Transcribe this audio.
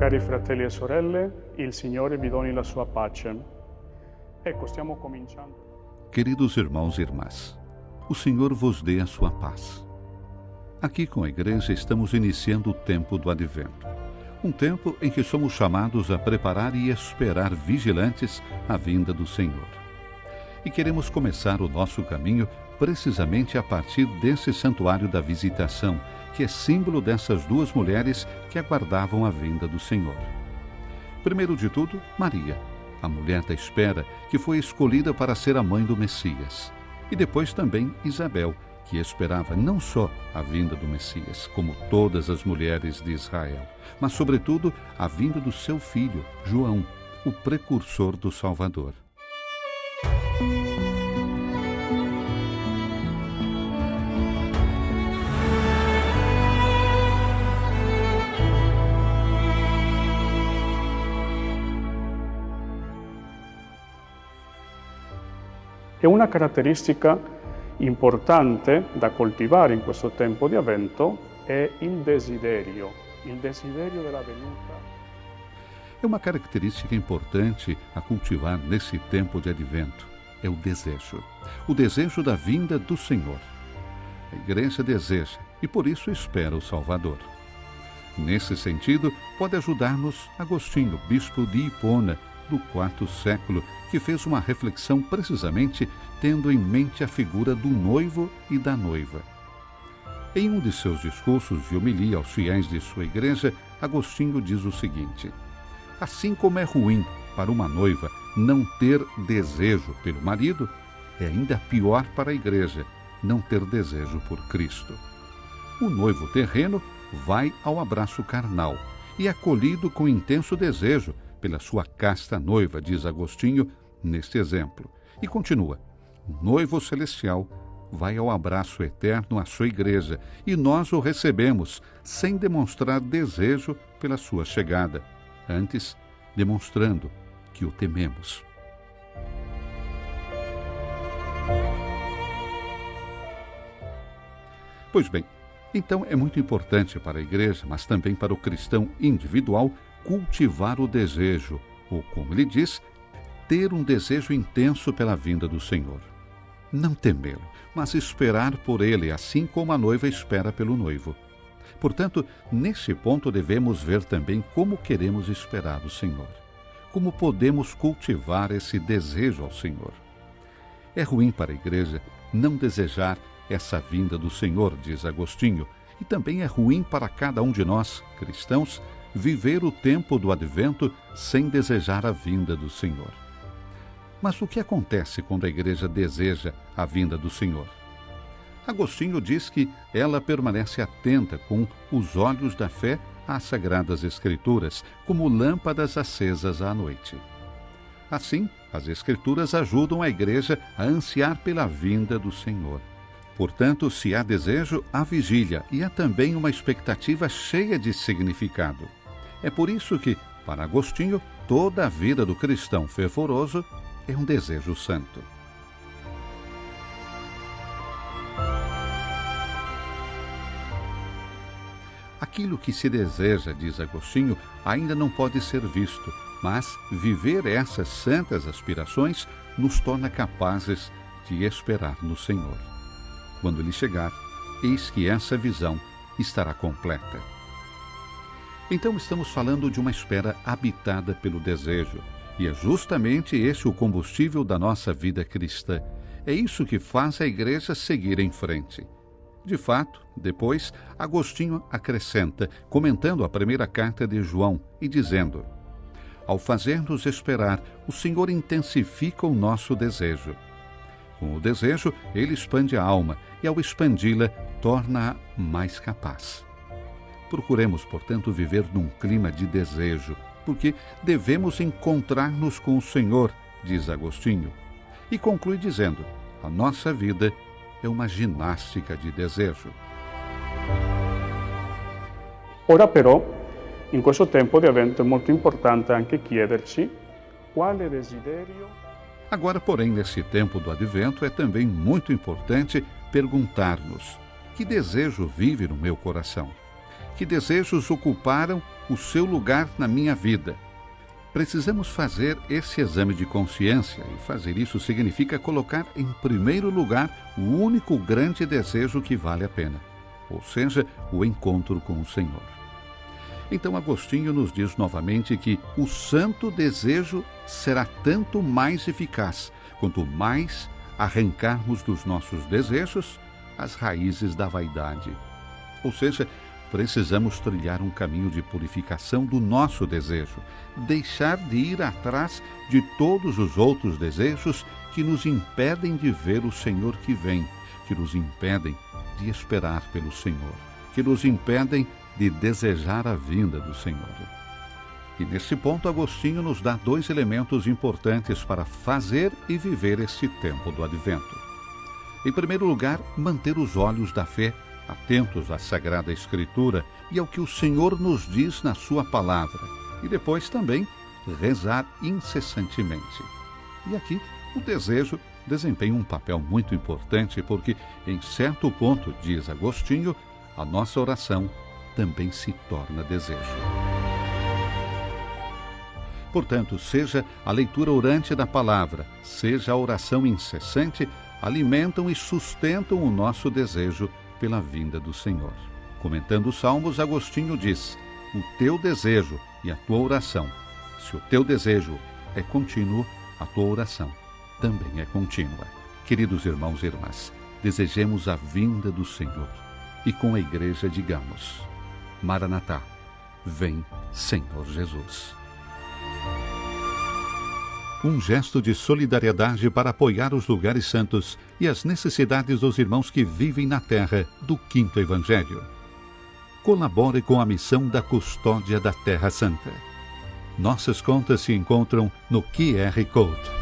Cari fratelli e sorelle, il Signore vi doni la sua pace. Ecco, stiamo cominciando. Queridos irmãos e irmãs, o Senhor vos dê a sua paz. Aqui com a Igreja estamos iniciando o tempo do Advento. Um tempo em que somos chamados a preparar e esperar vigilantes a vinda do Senhor. E queremos começar o nosso caminho precisamente a partir desse santuário da visitação, que é símbolo dessas duas mulheres que aguardavam a vinda do Senhor. Primeiro de tudo, Maria, a mulher da espera, que foi escolhida para ser a mãe do Messias. E depois também Isabel, que esperava não só a vinda do Messias, como todas as mulheres de Israel, mas sobretudo a vinda do seu filho, João, o precursor do Salvador. E una caratteristica importante da coltivare in questo tempo di Avvento è il desiderio della venuta. É uma característica importante a cultivar nesse tempo de Advento. É o desejo da vinda do Senhor. A Igreja deseja e por isso espera o Salvador. Nesse sentido, pode ajudar-nos Agostinho, bispo de Hipona, do IV século, que fez uma reflexão precisamente tendo em mente a figura do noivo e da noiva. Em um de seus discursos de homilia aos fiéis de sua igreja, Agostinho diz o seguinte: assim como é ruim para uma noiva não ter desejo pelo marido, é ainda pior para a igreja não ter desejo por Cristo. O noivo terreno vai ao abraço carnal e é acolhido com intenso desejo pela sua casta noiva, diz Agostinho neste exemplo. E continua: o noivo celestial vai ao abraço eterno à sua igreja e nós o recebemos sem demonstrar desejo pela sua chegada, antes demonstrando que o tememos. Pois bem, então é muito importante para a igreja, mas também para o cristão individual, cultivar o desejo, ou como ele diz, ter um desejo intenso pela vinda do Senhor. Não temê-lo, mas esperar por ele, assim como a noiva espera pelo noivo. Portanto, nesse ponto devemos ver também como queremos esperar o Senhor. Como podemos cultivar esse desejo ao Senhor. É ruim para a igreja não desejar essa vinda do Senhor, diz Agostinho, e também é ruim para cada um de nós, cristãos, viver o tempo do Advento sem desejar a vinda do Senhor. Mas o que acontece quando a igreja deseja a vinda do Senhor? Agostinho diz que ela permanece atenta com os olhos da fé às Sagradas Escrituras, como lâmpadas acesas à noite. Assim, as Escrituras ajudam a igreja a ansiar pela vinda do Senhor. Portanto, se há desejo, há vigília e há também uma expectativa cheia de significado. É por isso que, para Agostinho, toda a vida do cristão fervoroso é um desejo santo. Aquilo que se deseja, diz Agostinho, ainda não pode ser visto, mas viver essas santas aspirações nos torna capazes de esperar no Senhor. Quando Ele chegar, eis que essa visão estará completa. Então estamos falando de uma espera habitada pelo desejo, e é justamente esse o combustível da nossa vida cristã. É isso que faz a igreja seguir em frente. De fato, depois, Agostinho acrescenta, comentando a primeira carta de João e dizendo: ao fazer-nos esperar, o Senhor intensifica o nosso desejo. Com o desejo, ele expande a alma e, ao expandi-la, torna-a mais capaz. Procuremos, portanto, viver num clima de desejo, porque devemos encontrar-nos com o Senhor, diz Agostinho. E conclui dizendo: a nossa vida é uma ginástica de desejo. Ora però, in questo tempo di Avvento è molto importante anche chiederci quale desiderio. Agora, porém, nesse tempo do Advento, é também muito importante perguntar-nos: que desejo vive no meu coração? Que desejos ocuparam o seu lugar na minha vida. Precisamos fazer esse exame de consciência, e fazer isso significa colocar em primeiro lugar o único grande desejo que vale a pena, ou seja, o encontro com o Senhor. Então Agostinho nos diz novamente que o santo desejo será tanto mais eficaz quanto mais arrancarmos dos nossos desejos as raízes da vaidade. Ou seja, precisamos trilhar um caminho de purificação do nosso desejo, deixar de ir atrás de todos os outros desejos que nos impedem de ver o Senhor que vem, que nos impedem de esperar pelo Senhor, que nos impedem de desejar a vinda do Senhor. E nesse ponto, Agostinho nos dá 2 elementos importantes para fazer e viver este tempo do Advento. Em primeiro lugar, manter os olhos da fé atentos à Sagrada Escritura e ao que o Senhor nos diz na sua palavra. E depois também rezar incessantemente. E aqui o desejo desempenha um papel muito importante porque, em certo ponto, diz Agostinho, a nossa oração também se torna desejo. Portanto, seja a leitura orante da palavra, seja a oração incessante, alimentam e sustentam o nosso desejo pela vinda do Senhor. Comentando os Salmos, Agostinho diz: o teu desejo e a tua oração. Se o teu desejo é contínuo, a tua oração também é contínua. Queridos irmãos e irmãs, desejemos a vinda do Senhor e com a igreja digamos: Maranatá, vem, Senhor Jesus. Um gesto de solidariedade para apoiar os lugares santos e as necessidades dos irmãos que vivem na terra do Quinto Evangelho. Colabore com a missão da custódia da Terra Santa. Nossas contas se encontram no QR Code.